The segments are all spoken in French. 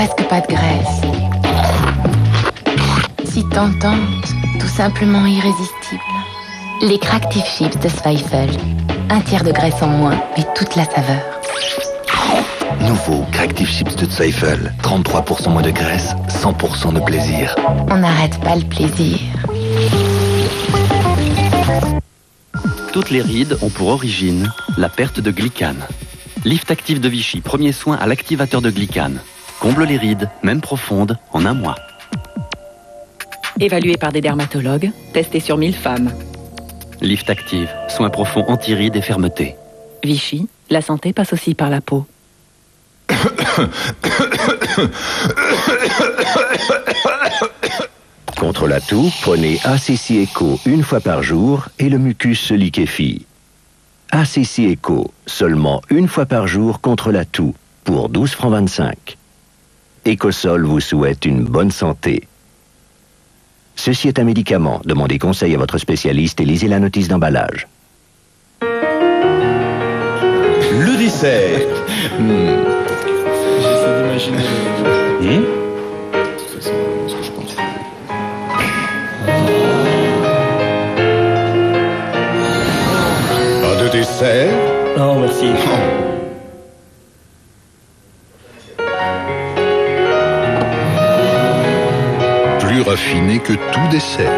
presque pas de graisse. Si tentante, tout simplement irrésistible. Les Cractive Chips de Zweifel. Un tiers de graisse en moins, mais toute la saveur. Nouveau Cractive Chips de Zweifel. 33% moins de graisse, 100% de plaisir. On n'arrête pas le plaisir. Toutes les rides ont pour origine la perte de glycane. Lift Active de Vichy, premier soin à l'activateur de glycane. Comble les rides, même profondes, en un mois. Évalué par des dermatologues, testé sur 1000 femmes. Lift Active, soin profond anti-rides et fermeté. Vichy, la santé passe aussi par la peau. Contre la toux, prenez ACC Eco une fois par jour et le mucus se liquéfie. ACC Eco, seulement une fois par jour contre la toux, pour 12,25 €. Ecosol vous souhaite une bonne santé. Ceci est un médicament. Demandez conseil à votre spécialiste et lisez la notice d'emballage. Le dessert. J'essaie d'imaginer. De toute façon, ce que je pense. Pas de dessert. Non, merci. Plus raffiné que tout dessert.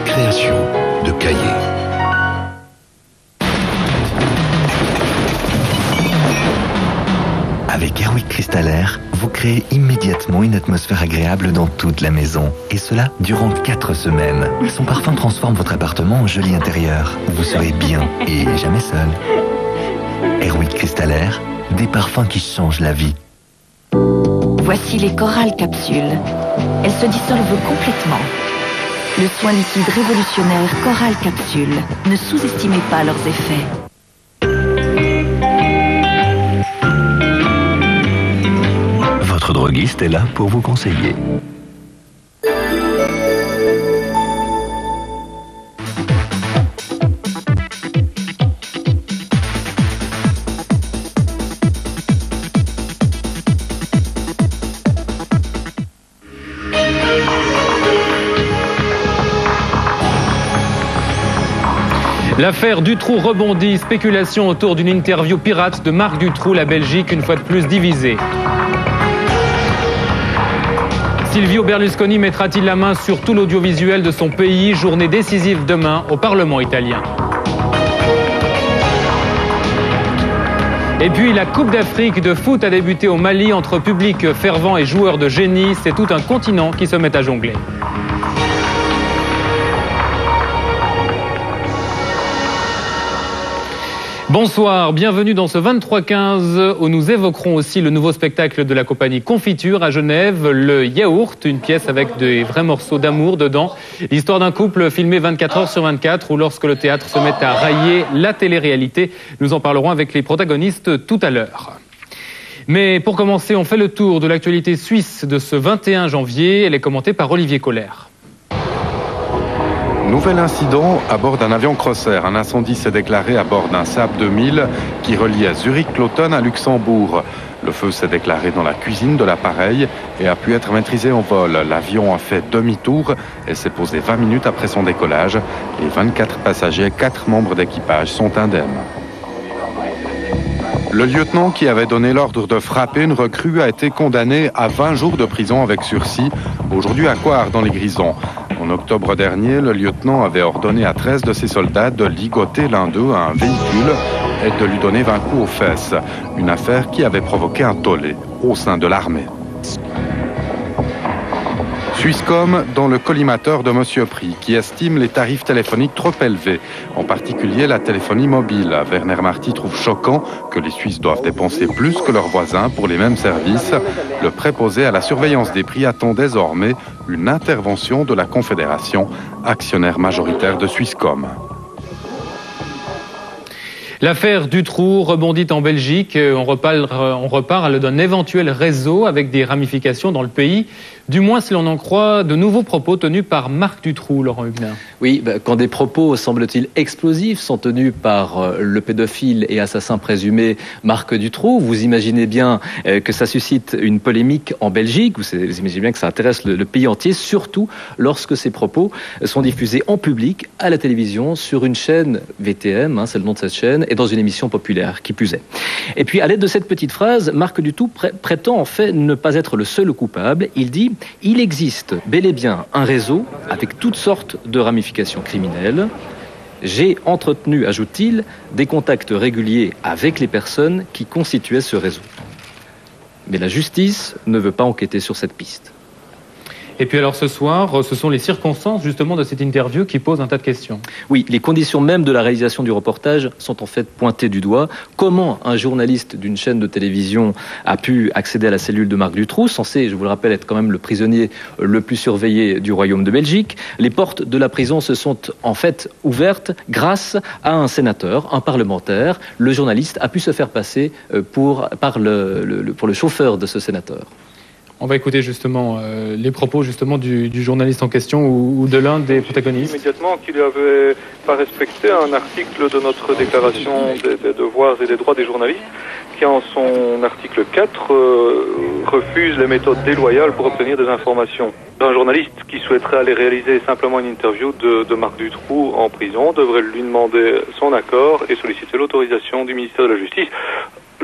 Création de Cahiers. Avec Air Wick Crystal Air, vous créez immédiatement une atmosphère agréable dans toute la maison. Et cela durant 4 semaines. Son parfum transforme votre appartement en joli intérieur. Vous serez bien et jamais seul. Air Wick Crystal Air, des parfums qui changent la vie. Voici les Coral Capsules. Elles se dissolvent complètement. Le soin liquide révolutionnaire Coral Capsules. Ne sous-estimez pas leurs effets. Votre droguiste est là pour vous conseiller. L'affaire Dutroux rebondit, spéculation autour d'une interview pirate de Marc Dutroux, la Belgique une fois de plus divisée. Silvio Berlusconi mettra-t-il la main sur tout l'audiovisuel de son pays? Journée décisive demain au Parlement italien. Et puis la Coupe d'Afrique de foot a débuté au Mali entre public fervent et joueurs de génie. C'est tout un continent qui se met à jongler. Bonsoir, bienvenue dans ce 23-15 où nous évoquerons aussi le nouveau spectacle de la compagnie Confiture à Genève, le Yaourt, une pièce avec des vrais morceaux d'amour dedans. L'histoire d'un couple filmé 24 heures sur 24 où lorsque le théâtre se met à railler la télé-réalité, nous en parlerons avec les protagonistes tout à l'heure. Mais pour commencer, on fait le tour de l'actualité suisse de ce 21 janvier. Elle est commentée par Olivier Colère. Nouvel incident à bord d'un avion Crossair. Un incendie s'est déclaré à bord d'un Saab 2000 qui reliait Zurich-Kloten à Luxembourg. Le feu s'est déclaré dans la cuisine de l'appareil et a pu être maîtrisé en vol. L'avion a fait demi-tour et s'est posé 20 minutes après son décollage. Les 24 passagers et 4 membres d'équipage sont indemnes. Le lieutenant qui avait donné l'ordre de frapper une recrue a été condamné à 20 jours de prison avec sursis, aujourd'hui à Coire dans les Grisons. En octobre dernier, le lieutenant avait ordonné à 13 de ses soldats de ligoter l'un d'eux à un véhicule et de lui donner 20 coups aux fesses. Une affaire qui avait provoqué un tollé au sein de l'armée. Swisscom dans le collimateur de Monsieur Prix, qui estime les tarifs téléphoniques trop élevés, en particulier la téléphonie mobile. Werner Marty trouve choquant que les Suisses doivent dépenser plus que leurs voisins pour les mêmes services. Le préposé à la surveillance des prix attend désormais une intervention de la Confédération, actionnaire majoritaire de Swisscom. L'affaire Dutroux rebondit en Belgique. On reparle d'un éventuel réseau avec des ramifications dans le pays. Du moins, si l'on en croit, de nouveaux propos tenus par Marc Dutroux, Laurent Huguenin. Oui, quand des propos, semble-t-il, explosifs sont tenus par le pédophile et assassin présumé Marc Dutroux, vous imaginez bien que ça suscite une polémique en Belgique, vous imaginez bien que ça intéresse le pays entier, surtout lorsque ces propos sont diffusés en public, à la télévision, sur une chaîne VTM, c'est le nom de cette chaîne, et dans une émission populaire, qui plus est. Et puis, à l'aide de cette petite phrase, Marc Dutroux prétend en fait ne pas être le seul coupable. Il dit « Il existe bel et bien un réseau avec toutes sortes de ramifications criminelles. J'ai entretenu, ajoute-t-il, des contacts réguliers avec les personnes qui constituaient ce réseau. Mais la justice ne veut pas enquêter sur cette piste. » Et puis alors ce soir, ce sont les circonstances justement de cette interview qui posent un tas de questions. Oui, les conditions même de la réalisation du reportage sont en fait pointées du doigt. Comment un journaliste d'une chaîne de télévision a pu accéder à la cellule de Marc Dutroux, censé, je vous le rappelle, être quand même le prisonnier le plus surveillé du Royaume de Belgique. Les portes de la prison se sont en fait ouvertes grâce à un sénateur, un parlementaire. Le journaliste a pu se faire passer pour le chauffeur de ce sénateur. On va écouter justement les propos justement du journaliste en question ou de l'un des protagonistes. Immédiatement qu'il n'avait pas respecté un article de notre déclaration des devoirs et des droits des journalistes qui en son article 4 refuse les méthodes déloyales pour obtenir des informations. Un journaliste qui souhaiterait aller réaliser simplement une interview de Marc Dutroux en prison devrait lui demander son accord et solliciter l'autorisation du ministère de la Justice.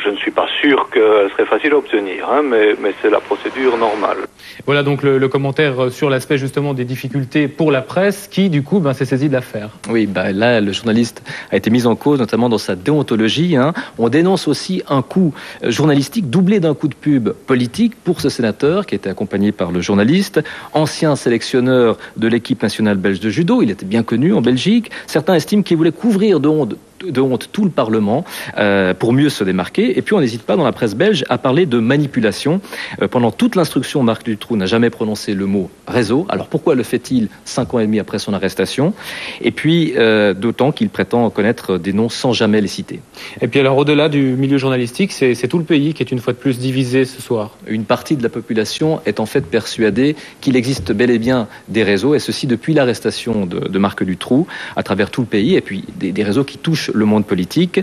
Je ne suis pas sûr qu'elle serait facile à obtenir, mais c'est la procédure normale. Voilà donc le commentaire sur l'aspect justement des difficultés pour la presse qui du coup s'est saisi de l'affaire. Oui, là le journaliste a été mis en cause notamment dans sa déontologie. On dénonce aussi un coup journalistique doublé d'un coup de pub politique pour ce sénateur qui était accompagné par le journaliste, ancien sélectionneur de l'équipe nationale belge de judo. Il était bien connu en Belgique. Certains estiment qu'il voulait couvrir de honte tout le Parlement pour mieux se démarquer. Et puis on n'hésite pas dans la presse belge à parler de manipulation. Pendant toute l'instruction, Marc Dutroux n'a jamais prononcé le mot réseau. Alors pourquoi le fait-il 5 ans et demi après son arrestation? Et puis d'autant qu'il prétend connaître des noms sans jamais les citer. Et puis alors au-delà du milieu journalistique, c'est tout le pays qui est une fois de plus divisé ce soir. Une partie de la population est en fait persuadée qu'il existe bel et bien des réseaux, et ceci depuis l'arrestation de Marc Dutroux à travers tout le pays, et puis des réseaux qui touchent le monde politique,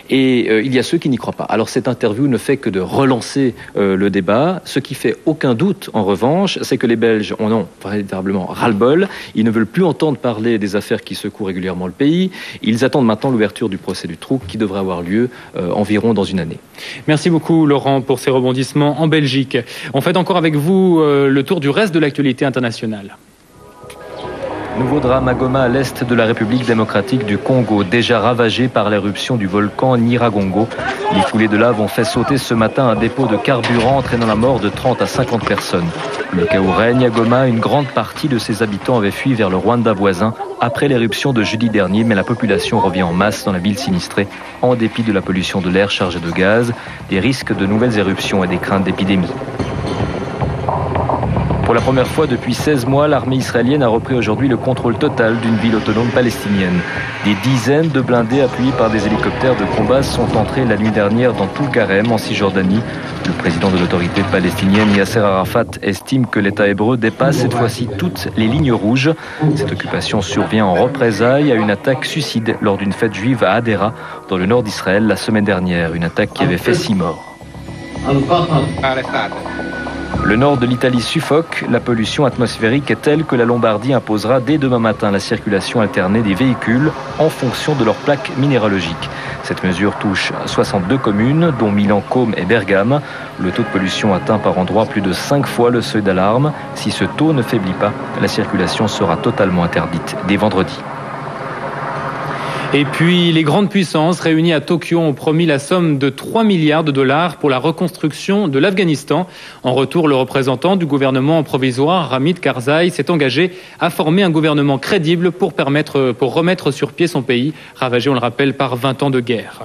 et il y a ceux qui n'y croient pas. Alors cette interview ne fait que de relancer le débat. Ce qui fait aucun doute, en revanche, c'est que les Belges en ont véritablement ras-le-bol. Ils ne veulent plus entendre parler des affaires qui secouent régulièrement le pays. Ils attendent maintenant l'ouverture du procès Dutroux qui devrait avoir lieu environ dans une année. Merci beaucoup Laurent pour ces rebondissements en Belgique. On fait encore avec vous le tour du reste de l'actualité internationale. Nouveau drame à Goma, à l'est de la République démocratique du Congo, déjà ravagé par l'éruption du volcan Nyiragongo. Les foulées de lave ont fait sauter ce matin un dépôt de carburant entraînant la mort de 30 à 50 personnes. Le chaos règne à Goma, une grande partie de ses habitants avaient fui vers le Rwanda voisin après l'éruption de jeudi dernier, mais la population revient en masse dans la ville sinistrée, en dépit de la pollution de l'air chargé de gaz, des risques de nouvelles éruptions et des craintes d'épidémie. Pour la première fois depuis 16 mois, l'armée israélienne a repris aujourd'hui le contrôle total d'une ville autonome palestinienne. Des dizaines de blindés appuyés par des hélicoptères de combat sont entrés la nuit dernière dans Tulkarem, en Cisjordanie. Le président de l'autorité palestinienne, Yasser Arafat, estime que l'État hébreu dépasse cette fois-ci toutes les lignes rouges. Cette occupation survient en représailles à une attaque suicide lors d'une fête juive à Hadera, dans le nord d'Israël, la semaine dernière. Une attaque qui avait fait 6 morts. Le nord de l'Italie suffoque. La pollution atmosphérique est telle que la Lombardie imposera dès demain matin la circulation alternée des véhicules en fonction de leur plaque minéralogique. Cette mesure touche 62 communes, dont Milan, Côme et Bergame. Le taux de pollution atteint par endroits plus de 5 fois le seuil d'alarme. Si ce taux ne faiblit pas, la circulation sera totalement interdite dès vendredi. Et puis, les grandes puissances réunies à Tokyo ont promis la somme de 3 milliards de dollars pour la reconstruction de l'Afghanistan. En retour, le représentant du gouvernement provisoire, Hamid Karzai, s'est engagé à former un gouvernement crédible pour remettre sur pied son pays, ravagé, on le rappelle, par 20 ans de guerre.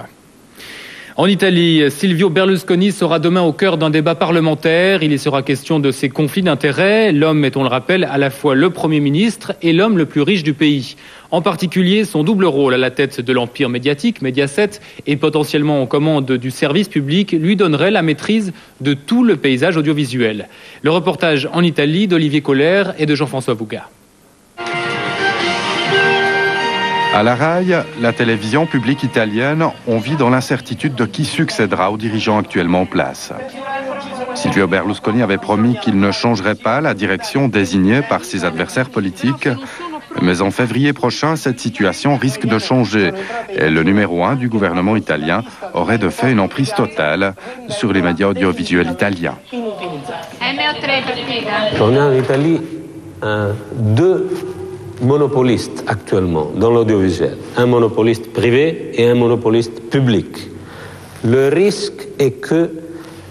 En Italie, Silvio Berlusconi sera demain au cœur d'un débat parlementaire. Il y sera question de ses conflits d'intérêts. L'homme est, on le rappelle, à la fois le Premier ministre et l'homme le plus riche du pays. En particulier, son double rôle à la tête de l'empire médiatique, Mediaset, et potentiellement en commande du service public, lui donnerait la maîtrise de tout le paysage audiovisuel. Le reportage en Italie d'Olivier Colère et de Jean-François Bouga. À la RAI, la télévision publique italienne, on vit dans l'incertitude de qui succédera aux dirigeants actuellement en place. Silvio Berlusconi avait promis qu'il ne changerait pas la direction désignée par ses adversaires politiques. Mais en février prochain, cette situation risque de changer. Et le numéro 1 du gouvernement italien aurait de fait une emprise totale sur les médias audiovisuels italiens. On a en Italie deux monopolistes actuellement dans l'audiovisuel. Un monopoliste privé et un monopoliste public. Le risque est que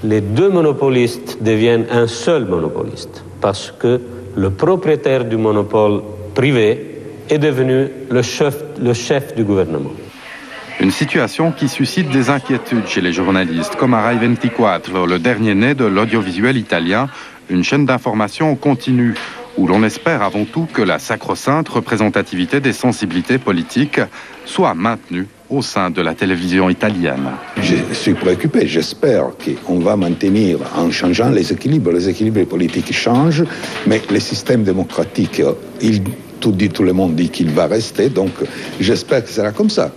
les deux monopolistes deviennent un seul monopoliste parce que le propriétaire du monopole privé est devenu le chef du gouvernement. Une situation qui suscite des inquiétudes chez les journalistes, comme à Rai 24, le dernier né de l'audiovisuel italien, une chaîne d'information en continu, où l'on espère avant tout que la sacro-sainte représentativité des sensibilités politiques soit maintenue au sein de la télévision italienne. Je suis préoccupé, j'espère qu'on va maintenir en changeant les équilibres politiques changent, mais le système démocratique, tout le monde dit qu'il va rester, donc j'espère que ce sera comme ça.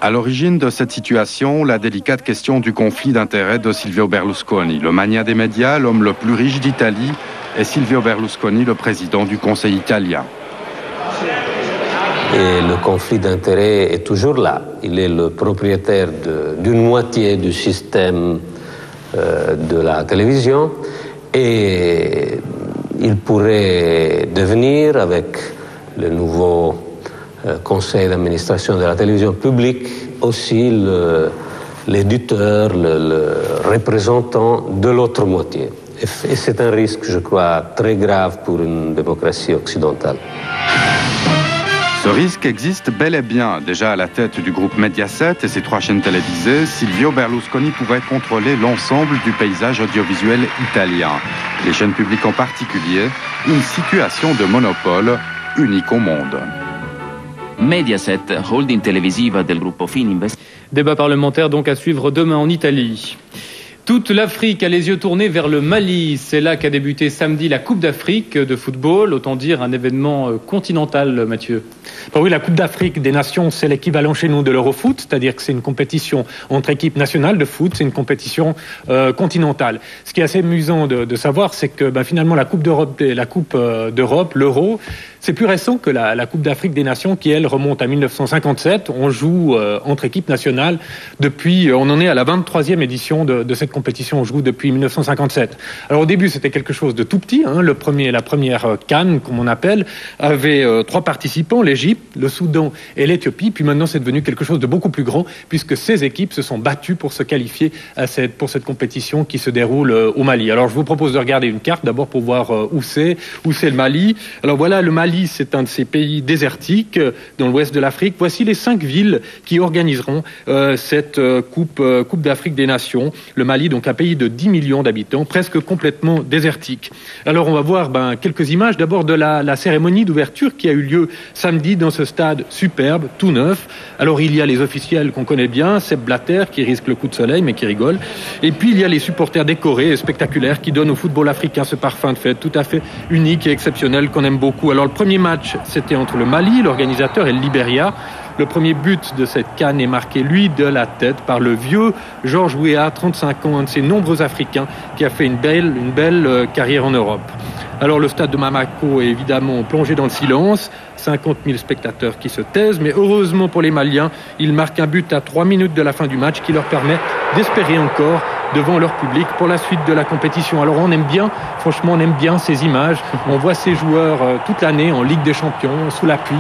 À l'origine de cette situation, la délicate question du conflit d'intérêts de Silvio Berlusconi, le mania des médias, l'homme le plus riche d'Italie, et Silvio Berlusconi, le président du Conseil italien. Et le conflit d'intérêts est toujours là. Il est le propriétaire d'une moitié du système de la télévision et il pourrait devenir, avec le nouveau conseil d'administration de la télévision publique, aussi l'éditeur, le représentant de l'autre moitié. Et c'est un risque, je crois, très grave pour une démocratie occidentale. Ce risque existe bel et bien. Déjà à la tête du groupe Mediaset et ses 3 chaînes télévisées, Silvio Berlusconi pourrait contrôler l'ensemble du paysage audiovisuel italien. Les chaînes publiques en particulier, une situation de monopole unique au monde. Mediaset, holding televisiva del gruppo Fininvest. Débat parlementaire donc à suivre demain en Italie. Toute l'Afrique a les yeux tournés vers le Mali. C'est là qu'a débuté samedi la Coupe d'Afrique de football, autant dire un événement continental, Mathieu. Oui, la Coupe d'Afrique des Nations, c'est l'équivalent chez nous de l'Eurofoot, c'est-à-dire que c'est une compétition entre équipes nationales de foot, c'est une compétition continentale. Ce qui est assez amusant de savoir, c'est que finalement la Coupe d'Europe, l'Euro, c'est plus récent que la Coupe d'Afrique des Nations qui, elle, remonte à 1957. On joue entre équipes nationales depuis, on en est à la 23e édition de cette compétition, on joue depuis 1957. Alors au début, c'était quelque chose de tout petit. La première CAN, comme on appelle, avait 3 participants, l'Égypte, le Soudan et l'Éthiopie. Puis maintenant, c'est devenu quelque chose de beaucoup plus grand, puisque ces équipes se sont battues pour se qualifier pour cette compétition qui se déroule au Mali. Alors je vous propose de regarder une carte d'abord pour voir où c'est le Mali. Alors voilà, le Mali, c'est un de ces pays désertiques dans l'ouest de l'Afrique. Voici les 5 villes qui organiseront cette Coupe d'Afrique des Nations. Le Mali, donc un pays de 10 millions d'habitants, presque complètement désertique. Alors on va voir quelques images d'abord de la cérémonie d'ouverture qui a eu lieu samedi dans ce stade superbe, tout neuf. Alors il y a les officiels qu'on connaît bien, Sepp Blatter qui risque le coup de soleil mais qui rigole. Et puis il y a les supporters décorés et spectaculaires qui donnent au football africain ce parfum de fête tout à fait unique et exceptionnel qu'on aime beaucoup. Alors le premier match, c'était entre le Mali, l'organisateur, et le Libéria. Le premier but de cette CAN est marqué, lui, de la tête par le vieux Georges Weah, 35 ans, un de ces nombreux Africains qui a fait une belle carrière en Europe. Alors le stade de Bamako est évidemment plongé dans le silence, 50 000 spectateurs qui se taisent, mais heureusement pour les Maliens, ils marquent un but à 3 minutes de la fin du match qui leur permet d'espérer encore devant leur public pour la suite de la compétition. Alors on aime bien, franchement on aime bien ces images, on voit ces joueurs toute l'année en Ligue des Champions, sous la pluie,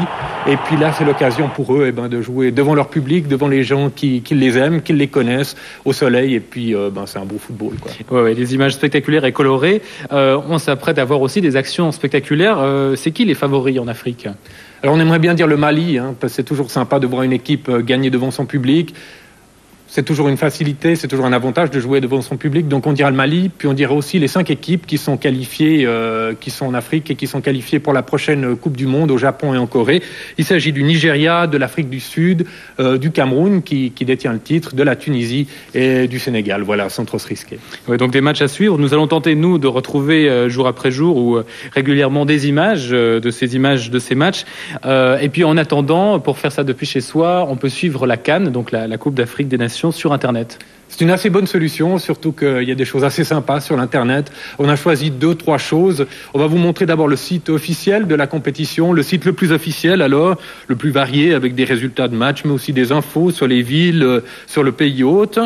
et puis là c'est l'occasion pour eux de jouer devant leur public, devant les gens qui les aiment, qui les connaissent, au soleil, et puis c'est un beau football, quoi. Ouais, des images spectaculaires et colorées. On s'apprête à voir aussi des actions spectaculaires. C'est qui les favoris en Afrique ? Alors on aimerait bien dire le Mali, parce que c'est toujours sympa de voir une équipe gagner devant son public. c'est toujours une facilité, c'est toujours un avantage de jouer devant son public. Donc on dira le Mali, puis on dira aussi les 5 équipes qui sont qualifiées, qui sont en Afrique et qui sont qualifiées pour la prochaine Coupe du Monde au Japon et en Corée. Il s'agit du Nigeria, de l'Afrique du Sud, du Cameroun qui détient le titre, de la Tunisie et du Sénégal. Voilà, sans trop se risquer. Ouais, donc des matchs à suivre. Nous allons tenter, nous, de retrouver jour après jour ou régulièrement des images de ces matchs. Et puis en attendant, pour faire ça depuis chez soi, on peut suivre la CAN, donc la Coupe d'Afrique des Nations, sur Internet. C'est une assez bonne solution, surtout qu'il y a des choses assez sympas sur l'Internet. On a choisi 2-3 choses. On va vous montrer d'abord le site officiel de la compétition, le site le plus officiel alors, le plus varié avec des résultats de matchs, mais aussi des infos sur les villes, sur le pays hôte.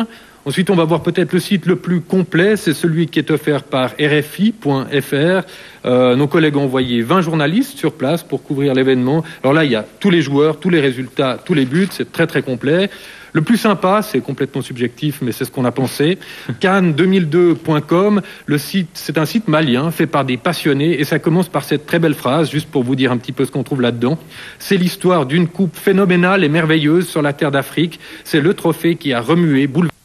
Ensuite, on va voir peut-être le site le plus complet, c'est celui qui est offert par RFI.fr. Nos collègues ont envoyé 20 journalistes sur place pour couvrir l'événement. Alors là, il y a tous les joueurs, tous les résultats, tous les buts, c'est très très complet. Le plus sympa, c'est complètement subjectif, mais c'est ce qu'on a pensé, CAN2002.com, le site, c'est un site malien fait par des passionnés et ça commence par cette très belle phrase, juste pour vous dire un petit peu ce qu'on trouve là-dedans. C'est l'histoire d'une coupe phénoménale et merveilleuse sur la terre d'Afrique. C'est le trophée qui a remué, bouleversé